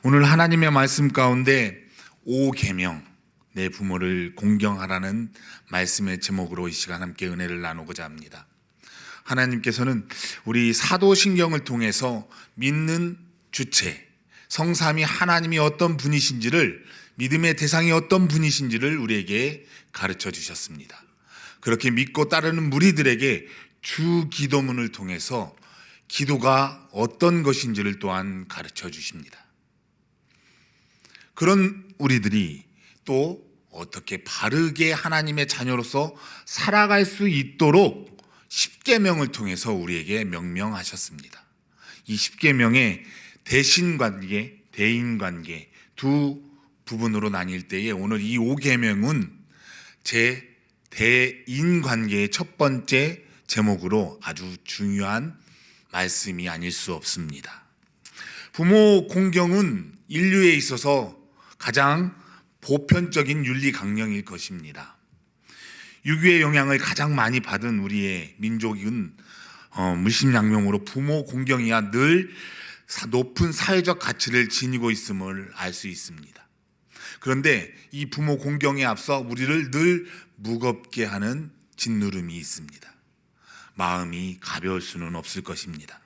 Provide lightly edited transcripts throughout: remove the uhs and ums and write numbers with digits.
오늘 하나님의 말씀 가운데 5계명, 내 부모를 공경하라는 말씀의 제목으로 이 시간 함께 은혜를 나누고자 합니다. 하나님께서는 우리 사도신경을 통해서 믿는 주체, 성삼위 하나님이 어떤 분이신지를, 믿음의 대상이 어떤 분이신지를 우리에게 가르쳐 주셨습니다. 그렇게 믿고 따르는 무리들에게 주 기도문을 통해서 기도가 어떤 것인지를 또한 가르쳐 주십니다. 그런 우리들이 또 어떻게 바르게 하나님의 자녀로서 살아갈 수 있도록 10계명을 통해서 우리에게 명명하셨습니다. 이 10계명의 대신관계, 대인관계 두 부분으로 나뉠 때에 오늘 이 5계명은 제 대인관계의 첫 번째 제목으로 아주 중요한 말씀이 아닐 수 없습니다. 부모 공경은 인류에 있어서 가장 보편적인 윤리 강령일 것입니다. 유교의 영향을 가장 많이 받은 우리의 민족은 물심양명으로 부모 공경이야 늘 높은 사회적 가치를 지니고 있음을 알 수 있습니다. 그런데 이 부모 공경에 앞서 우리를 늘 무겁게 하는 짓누름이 있습니다. 마음이 가벼울 수는 없을 것입니다.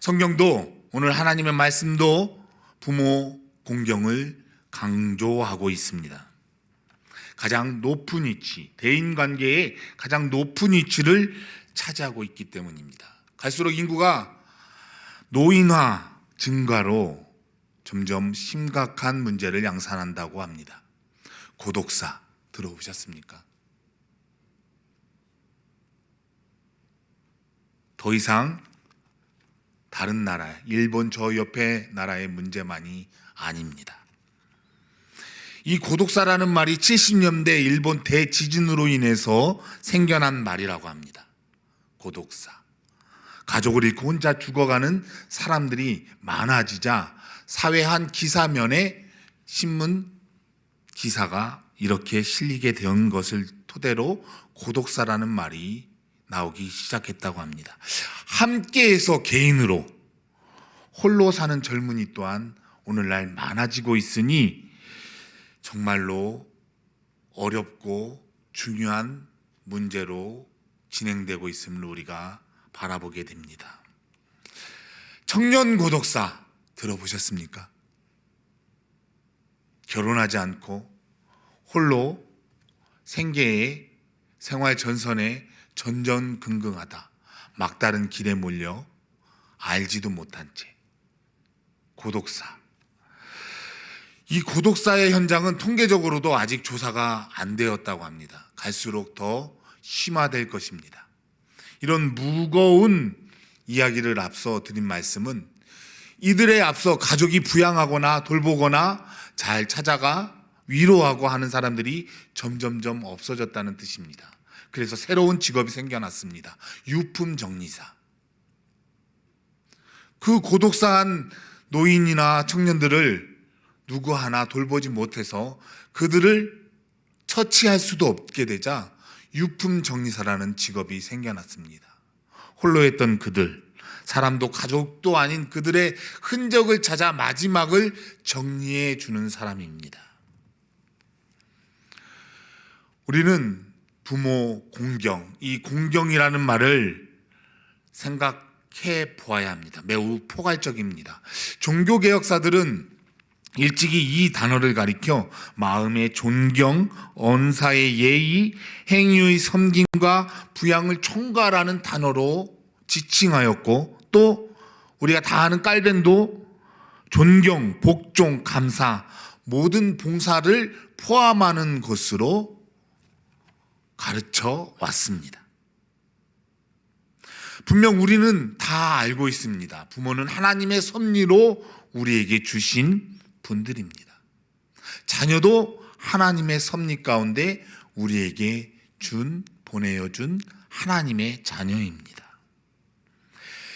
성경도 오늘 하나님의 말씀도 부모 공경을 강조하고 있습니다. 가장 높은 위치, 대인관계의 가장 높은 위치를 차지하고 있기 때문입니다. 갈수록 인구가 노인화 증가로 점점 심각한 문제를 양산한다고 합니다. 고독사 들어보셨습니까? 더 이상 다른 나라, 일본 저 옆에 나라의 문제만이 아닙니다. 이 고독사라는 말이 70년대 일본 대지진으로 인해서 생겨난 말이라고 합니다. 고독사. 가족을 잃고 혼자 죽어가는 사람들이 많아지자 사회 한 기사면에 신문 기사가 이렇게 실리게 된 것을 토대로 고독사라는 말이 나오기 시작했다고 합니다. 함께해서 개인으로 홀로 사는 젊은이 또한 오늘날 많아지고 있으니 정말로 어렵고 중요한 문제로 진행되고 있음을 우리가 바라보게 됩니다. 청년 고독사 들어보셨습니까? 결혼하지 않고 홀로 생계에 생활 전선에 전전긍긍하다 막다른 길에 몰려 알지도 못한 채 고독사. 이 고독사의 현장은 통계적으로도 아직 조사가 안 되었다고 합니다. 갈수록 더 심화될 것입니다. 이런 무거운 이야기를 앞서 드린 말씀은 이들에 앞서 가족이 부양하거나 돌보거나 잘 찾아가 위로하고 하는 사람들이 점점점 없어졌다는 뜻입니다. 그래서 새로운 직업이 생겨났습니다. 유품정리사. 그 고독사한 노인이나 청년들을 누구 하나 돌보지 못해서 그들을 처치할 수도 없게 되자 유품정리사라는 직업이 생겨났습니다. 홀로 했던 그들, 사람도 가족도 아닌 그들의 흔적을 찾아 마지막을 정리해 주는 사람입니다. 우리는 부모 공경, 이 공경이라는 말을 생각해 보아야 합니다. 매우 포괄적입니다. 종교개혁사들은 일찍이 이 단어를 가리켜 마음의 존경, 언사의 예의, 행위의 섬김과 부양을 총괄하는 단어로 지칭하였고 또 우리가 다 아는 깔벤도 존경, 복종, 감사 모든 봉사를 포함하는 것으로 가르쳐 왔습니다. 분명 우리는 다 알고 있습니다. 부모는 하나님의 섭리로 우리에게 주신 분들입니다. 자녀도 하나님의 섭리 가운데 우리에게 보내어준 하나님의 자녀입니다.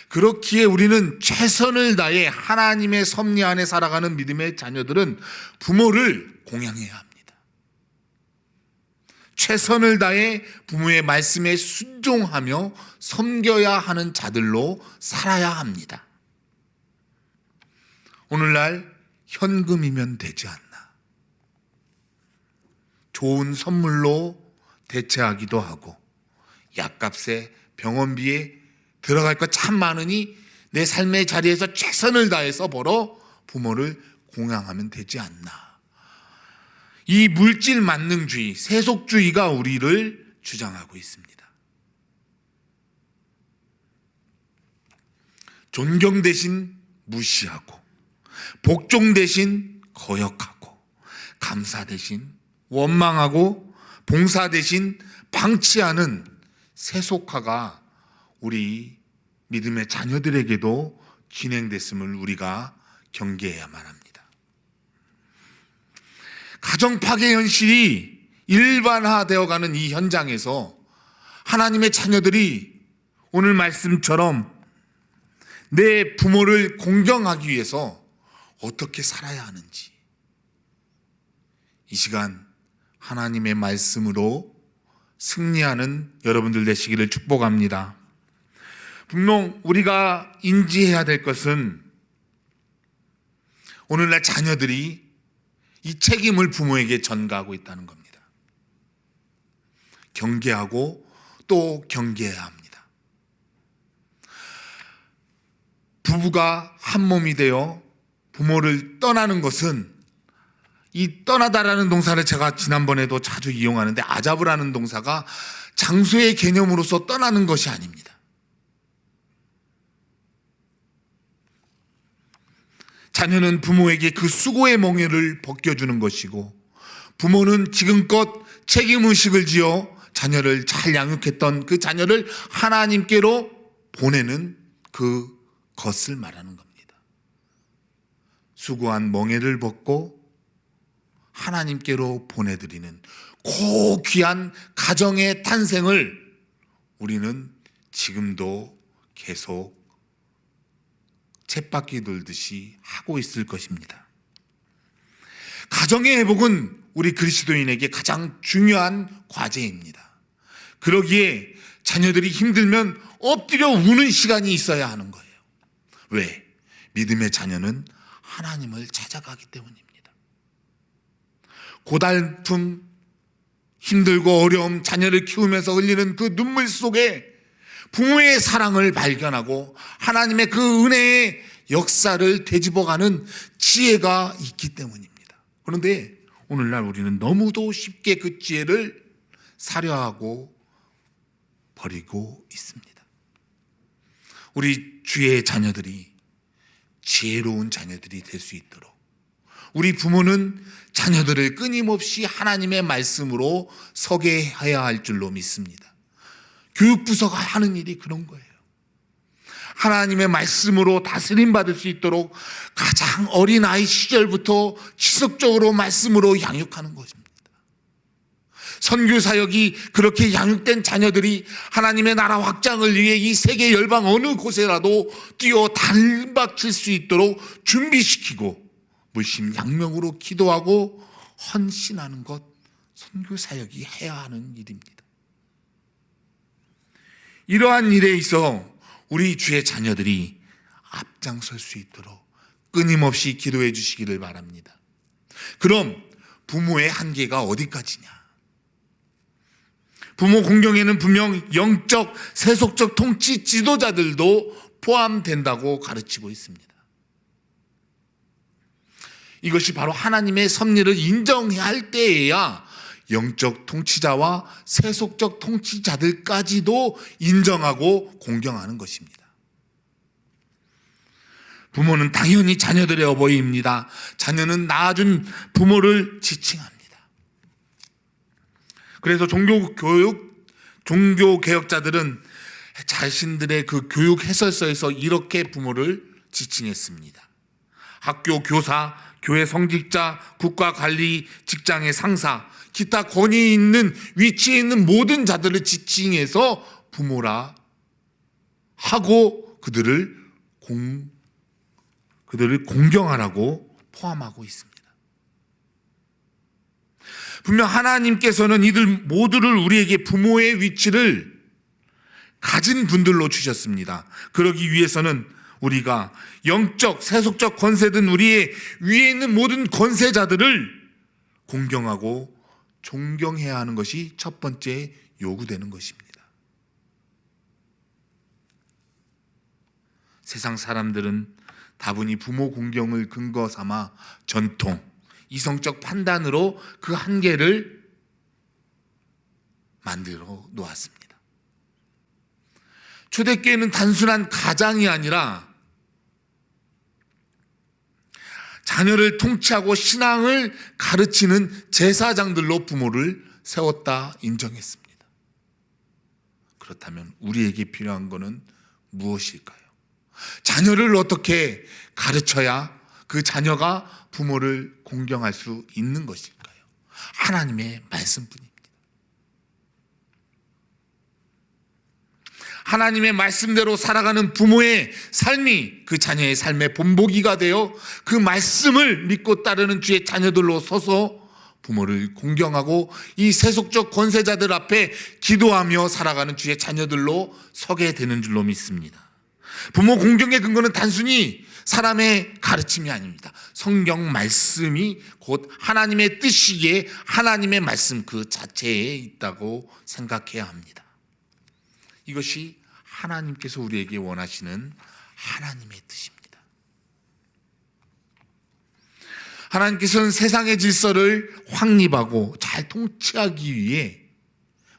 그렇기에 우리는 최선을 다해 하나님의 섭리 안에 살아가는 믿음의 자녀들은 부모를 공양해야 합니다. 최선을 다해 부모의 말씀에 순종하며 섬겨야 하는 자들로 살아야 합니다. 오늘날 현금이면 되지 않나. 좋은 선물로 대체하기도 하고 약값에 병원비에 들어갈 것 참 많으니 내 삶의 자리에서 최선을 다해서 벌어 부모를 공양하면 되지 않나. 이 물질 만능주의, 세속주의가 우리를 주장하고 있습니다. 존경 대신 무시하고 복종 대신 거역하고 감사 대신 원망하고 봉사 대신 방치하는 세속화가 우리 믿음의 자녀들에게도 진행됐음을 우리가 경계해야만 합니다. 가정 파괴 현실이 일반화되어가는 이 현장에서 하나님의 자녀들이 오늘 말씀처럼 내 부모를 공경하기 위해서 어떻게 살아야 하는지 이 시간 하나님의 말씀으로 승리하는 여러분들 되시기를 축복합니다. 분명 우리가 인지해야 될 것은 오늘날 자녀들이 이 책임을 부모에게 전가하고 있다는 겁니다. 경계하고 또 경계해야 합니다. 부부가 한 몸이 되어 부모를 떠나는 것은 이 떠나다라는 동사를 제가 지난번에도 자주 이용하는데 아자브라는 동사가 장소의 개념으로서 떠나는 것이 아닙니다. 자녀는 부모에게 그 수고의 멍에를 벗겨주는 것이고 부모는 지금껏 책임의식을 지어 자녀를 잘 양육했던 그 자녀를 하나님께로 보내는 그 것을 말하는 겁니다. 수고한 멍에를 벗고 하나님께로 보내드리는 고귀한 가정의 탄생을 우리는 지금도 계속 쳇바퀴 돌듯이 하고 있을 것입니다. 가정의 회복은 우리 그리스도인에게 가장 중요한 과제입니다. 그러기에 자녀들이 힘들면 엎드려 우는 시간이 있어야 하는 거예요. 왜? 믿음의 자녀는 하나님을 찾아가기 때문입니다. 고달픔, 힘들고 어려움, 자녀를 키우면서 흘리는 그 눈물 속에 부모의 사랑을 발견하고 하나님의 그 은혜의 역사를 되짚어가는 지혜가 있기 때문입니다. 그런데 오늘날 우리는 너무도 쉽게 그 지혜를 사려하고 버리고 있습니다. 우리 주의 자녀들이 지혜로운 자녀들이 될 수 있도록 우리 부모는 자녀들을 끊임없이 하나님의 말씀으로 서게 해야 할 줄로 믿습니다. 교육부서가 하는 일이 그런 거예요. 하나님의 말씀으로 다스림 받을 수 있도록 가장 어린 아이 시절부터 지속적으로 말씀으로 양육하는 것입니다. 선교사역이 그렇게 양육된 자녀들이 하나님의 나라 확장을 위해 이 세계 열방 어느 곳에라도 뛰어 달박칠 수 있도록 준비시키고 물심양명으로 기도하고 헌신하는 것, 선교사역이 해야 하는 일입니다. 이러한 일에 있어 우리 주의 자녀들이 앞장설 수 있도록 끊임없이 기도해 주시기를 바랍니다. 그럼 부모의 한계가 어디까지냐? 부모 공경에는 분명 영적, 세속적 통치 지도자들도 포함된다고 가르치고 있습니다. 이것이 바로 하나님의 섭리를 인정해야 할 때에야 영적 통치자와 세속적 통치자들까지도 인정하고 공경하는 것입니다. 부모는 당연히 자녀들의 어버이입니다. 자녀는 낳아준 부모를 지칭합니다. 그래서 종교개혁자들은 자신들의 그 교육 해설서에서 이렇게 부모를 지칭했습니다. 학교 교사, 교회 성직자, 국가관리, 직장의 상사, 기타 권위 있는 위치에 있는 모든 자들을 지칭해서 부모라 하고 그들을 공경하라고 포함하고 있습니다. 분명 하나님께서는 이들 모두를 우리에게 부모의 위치를 가진 분들로 주셨습니다. 그러기 위해서는 우리가 영적, 세속적 권세든 우리의 위에 있는 모든 권세자들을 공경하고 존경해야 하는 것이 첫 번째 요구되는 것입니다. 세상 사람들은 다분히 부모 공경을 근거 삼아 전통, 이성적 판단으로 그 한계를 만들어 놓았습니다. 초대교회는 단순한 가장이 아니라 자녀를 통치하고 신앙을 가르치는 제사장들로 부모를 세웠다 인정했습니다. 그렇다면 우리에게 필요한 것은 무엇일까요? 자녀를 어떻게 가르쳐야 그 자녀가 부모를 공경할 수 있는 것일까요? 하나님의 말씀뿐입니다. 하나님의 말씀대로 살아가는 부모의 삶이 그 자녀의 삶의 본보기가 되어 그 말씀을 믿고 따르는 주의 자녀들로 서서 부모를 공경하고 이 세속적 권세자들 앞에 기도하며 살아가는 주의 자녀들로 서게 되는 줄로 믿습니다. 부모 공경의 근거는 단순히 사람의 가르침이 아닙니다. 성경 말씀이 곧 하나님의 뜻이기에 하나님의 말씀 그 자체에 있다고 생각해야 합니다. 이것이 하나님께서 우리에게 원하시는 하나님의 뜻입니다. 하나님께서는 세상의 질서를 확립하고 잘 통치하기 위해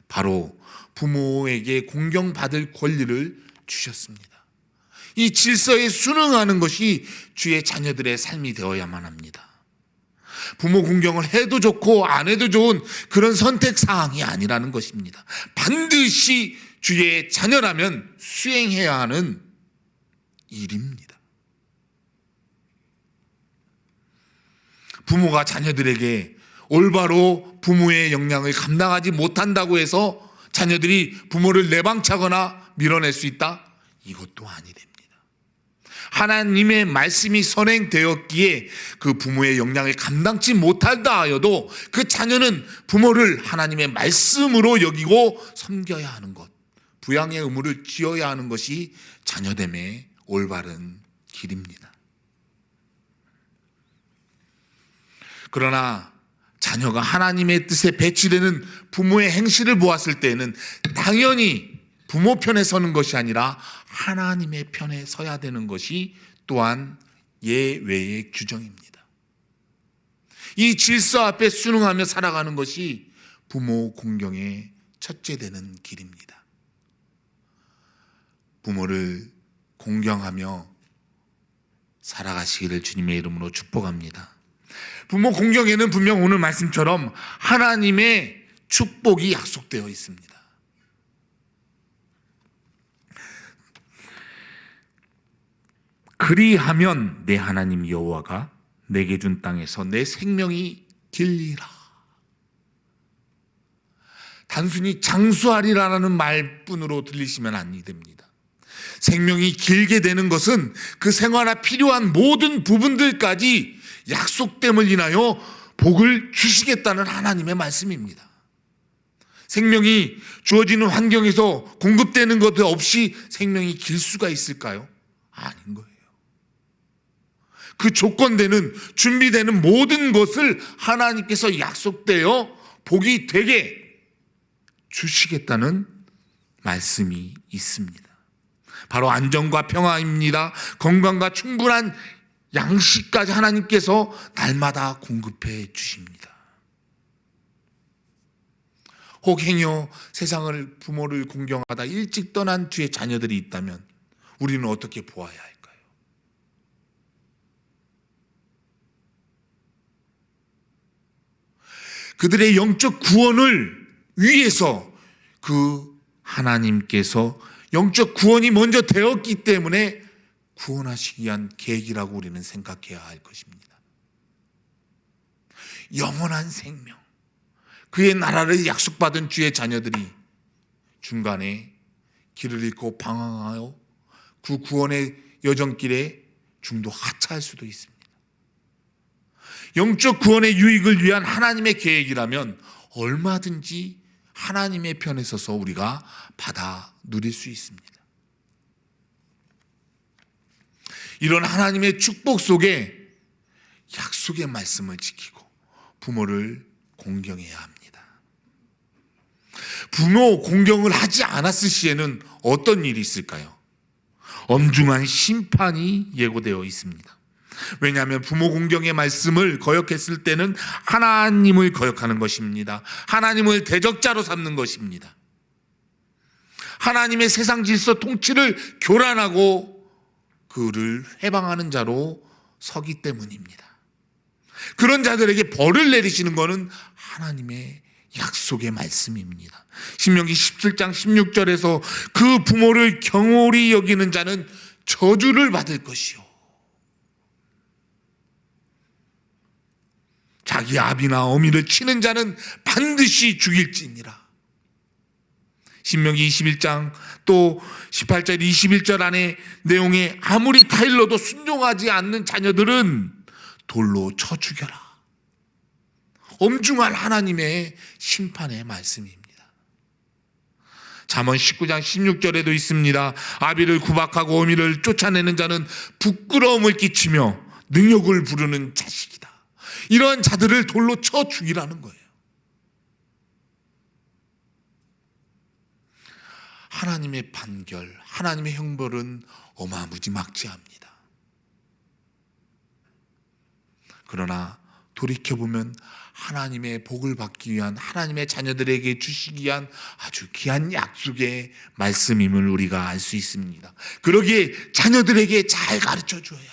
바로 부모에게 공경받을 권리를 주셨습니다. 이 질서에 순응하는 것이 주의 자녀들의 삶이 되어야만 합니다. 부모 공경을 해도 좋고 안 해도 좋은 그런 선택사항이 아니라는 것입니다. 반드시 주의 자녀라면 수행해야 하는 일입니다. 부모가 자녀들에게 올바로 부모의 역량을 감당하지 못한다고 해서 자녀들이 부모를 내방차거나 밀어낼 수 있다? 이것도 아니 됩니다. 하나님의 말씀이 선행되었기에 그 부모의 역량을 감당치 못한다 하여도 그 자녀는 부모를 하나님의 말씀으로 여기고 섬겨야 하는 것, 부양의 의무를 지어야 하는 것이 자녀됨의 올바른 길입니다. 그러나 자녀가 하나님의 뜻에 배치되는 부모의 행실을 보았을 때에는 당연히 부모 편에 서는 것이 아니라 하나님의 편에 서야 되는 것이 또한 예외의 규정입니다. 이 질서 앞에 순응하며 살아가는 것이 부모 공경의 첫째 되는 길입니다. 부모를 공경하며 살아가시기를 주님의 이름으로 축복합니다. 부모 공경에는 분명 오늘 말씀처럼 하나님의 축복이 약속되어 있습니다. 그리하면 내 하나님 여호와가 내게 준 땅에서 내 생명이 길리라. 단순히 장수하리라는 말뿐으로 들리시면 안 됩니다. 생명이 길게 되는 것은 그 생활에 필요한 모든 부분들까지 약속됨을 인하여 복을 주시겠다는 하나님의 말씀입니다. 생명이 주어지는 환경에서 공급되는 것 없이 생명이 길 수가 있을까요? 아닌 거예요. 그 조건되는 준비되는 모든 것을 하나님께서 약속되어 복이 되게 주시겠다는 말씀이 있습니다. 바로 안정과 평화입니다. 건강과 충분한 양식까지 하나님께서 날마다 공급해 주십니다. 혹 행여 세상을 부모를 공경하다 일찍 떠난 뒤에 자녀들이 있다면 우리는 어떻게 보아야 할까요? 그들의 영적 구원을 위해서 그 하나님께서 영적 구원이 먼저 되었기 때문에 구원하시기 위한 계획이라고 우리는 생각해야 할 것입니다. 영원한 생명, 그의 나라를 약속받은 주의 자녀들이 중간에 길을 잃고 방황하여 그 구원의 여정길에 중도 하차할 수도 있습니다. 영적 구원의 유익을 위한 하나님의 계획이라면 얼마든지 하나님의 편에 서서 우리가 받아 누릴 수 있습니다. 이런 하나님의 축복 속에 약속의 말씀을 지키고 부모를 공경해야 합니다. 부모 공경을 하지 않았을 시에는 어떤 일이 있을까요? 엄중한 심판이 예고되어 있습니다. 왜냐하면 부모 공경의 말씀을 거역했을 때는 하나님을 거역하는 것입니다. 하나님을 대적자로 삼는 것입니다. 하나님의 세상 질서 통치를 교란하고 그를 회방하는 자로 서기 때문입니다. 그런 자들에게 벌을 내리시는 것은 하나님의 약속의 말씀입니다. 신명기 17장 16절에서 그 부모를 경홀히 여기는 자는 저주를 받을 것이요, 자기 아비나 어미를 치는 자는 반드시 죽일지니라. 신명기 21장 또 18절 21절 안에 내용에 아무리 타일러도 순종하지 않는 자녀들은 돌로 쳐 죽여라. 엄중한 하나님의 심판의 말씀입니다. 잠언 19장 16절에도 있습니다. 아비를 구박하고 어미를 쫓아내는 자는 부끄러움을 끼치며 능욕을 부르는 자식이다. 이러한 자들을 돌로 쳐 죽이라는 거예요. 하나님의 판결, 하나님의 형벌은 어마무지막지합니다. 그러나 돌이켜보면 하나님의 복을 받기 위한, 하나님의 자녀들에게 주시기 위한 아주 귀한 약속의 말씀임을 우리가 알 수 있습니다. 그러기에 자녀들에게 잘 가르쳐 줘야 해요.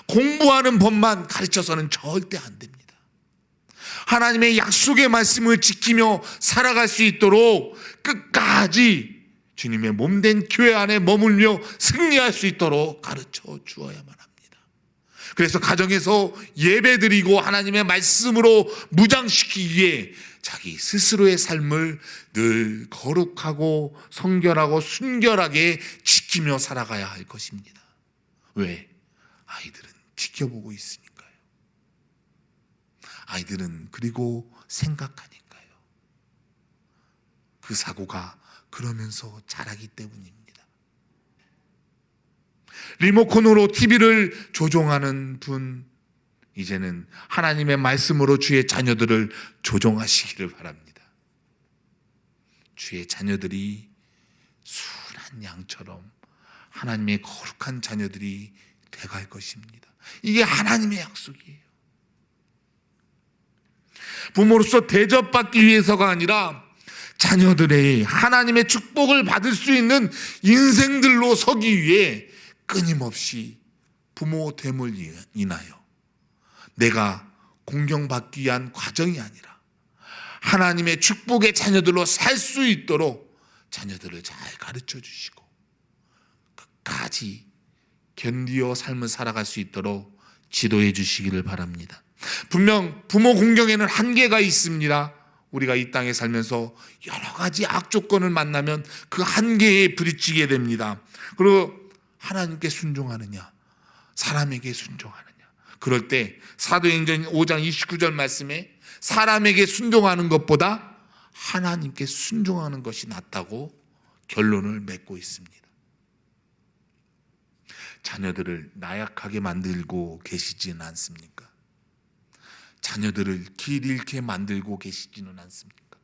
공부하는 법만 가르쳐서는 절대 안 됩니다. 하나님의 약속의 말씀을 지키며 살아갈 수 있도록 끝까지 주님의 몸된 교회 안에 머물며 승리할 수 있도록 가르쳐 주어야만 합니다. 그래서 가정에서 예배드리고 하나님의 말씀으로 무장시키기 위해 자기 스스로의 삶을 늘 거룩하고 성결하고 순결하게 지키며 살아가야 할 것입니다. 왜? 아이들은 지켜보고 있으니까요. 아이들은 그리고 생각하니까요. 그 사고가 그러면서 자라기 때문입니다. 리모컨으로 TV를 조종하는 분, 이제는 하나님의 말씀으로 주의 자녀들을 조종하시기를 바랍니다. 주의 자녀들이 순한 양처럼 하나님의 거룩한 자녀들이 돼갈 것입니다. 이게 하나님의 약속이에요. 부모로서 대접받기 위해서가 아니라 자녀들의 하나님의 축복을 받을 수 있는 인생들로 서기 위해 끊임없이 부모됨을 인하여 내가 공경받기 위한 과정이 아니라 하나님의 축복의 자녀들로 살 수 있도록 자녀들을 잘 가르쳐 주시고 끝까지 견디어 삶을 살아갈 수 있도록 지도해 주시기를 바랍니다. 분명 부모 공경에는 한계가 있습니다. 우리가 이 땅에 살면서 여러 가지 악조건을 만나면 그 한계에 부딪히게 됩니다. 그리고 하나님께 순종하느냐, 사람에게 순종하느냐. 그럴 때 사도행전 5장 29절 말씀에 사람에게 순종하는 것보다 하나님께 순종하는 것이 낫다고 결론을 맺고 있습니다. 자녀들을 나약하게 만들고 계시지는 않습니까? 자녀들을 길 잃게 만들고 계시지는 않습니까?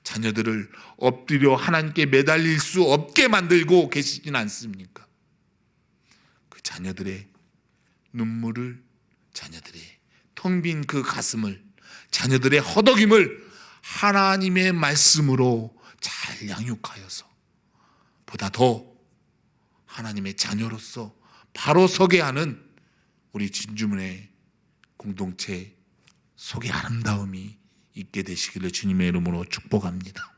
자녀들을 엎드려 하나님께 매달릴 수 없게 만들고 계시지는 않습니까? 그 자녀들의 눈물을, 자녀들의 텅 빈 그 가슴을, 자녀들의 허덕임을 하나님의 말씀으로 잘 양육하여서 보다 더 하나님의 자녀로서 바로 서게 하는 우리 진주문의 공동체 속에 아름다움이 있게 되시기를 주님의 이름으로 축복합니다.